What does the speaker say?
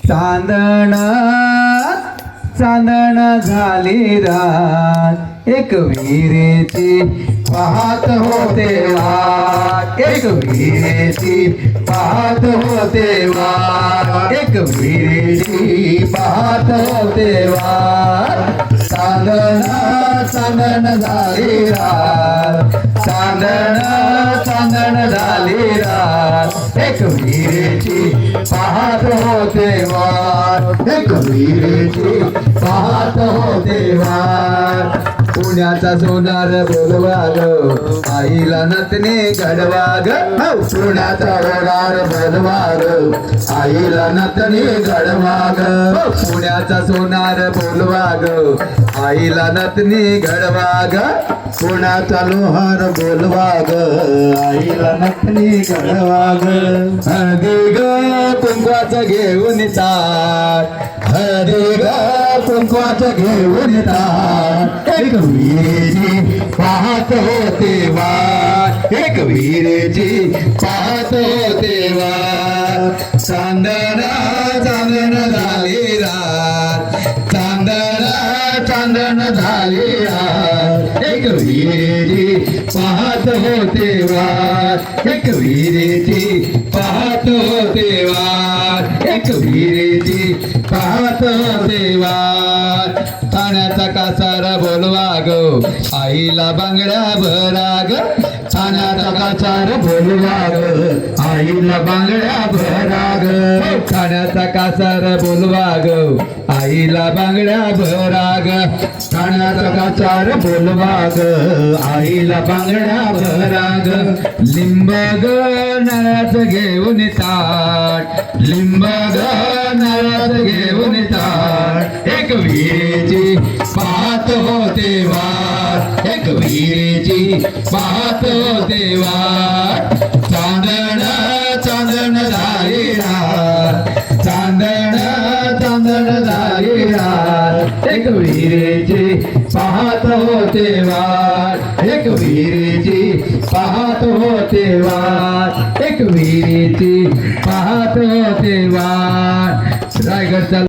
चांदण चांदण झाली रात एक विहिरीची पाहत होते वाट एक विहिरीची पाहत होते वाट एक विहिरीची पाहत होते वाट चांदण चांदण झाली रात चांदण चांदण झाली रात एक विहिरीची पाहत होते वाट एक विहिरीची पाहत होते वाट पुण्याचा सोनार बोलवा ग आईला नतने घडवा ग पुण्याचा सोनार बोलवा ग आईला नतने घडवा ग पुण्याचा सोनार बोलवा ग आईला नतने घडवा ग पुण्याचा लोहार बोलवा ग आईला नतने घडवा ग हळदी ग कुंकवाचं घेऊन ताट हळदी ग कुंकवाचं घेऊन ताट एक विहिरीची पाहत होते वाट एक विहिरीची पाहत होते वाट चांदण चांदण झाली रात चांदण चांदण झाली रात एक विहिरीची पाहत होते वाट एक विहिरीची पाहत होते वाट एक विहिरीची पाहत होते वाट ठाण्याचा कासार बोलवा ग आईला बांगड्या भरा ग ठाण्याचा कासार बोलवा ग आईला बांगड्या भरा ग ठाण्याचा कासार बोलवा ग आईला बांगड्या भरा ग ठाण्याचा कासार बोलवा ग आईला बांगड्या भरा ग लिंब ग नारळाचं घेऊन ताट लिंब ग नारळाचं घेऊन ताट एक विहिरीची पाहत होते वाट एक विहिरीची पाहत होते वाट चांदण चांदण झाली रात चांदण चांदण झाली रात एक विहिरीची पाहत होते वाट एक विहिरीची पाहत होते वाट एक विहिरीची पाहत होते वाट रायगडचा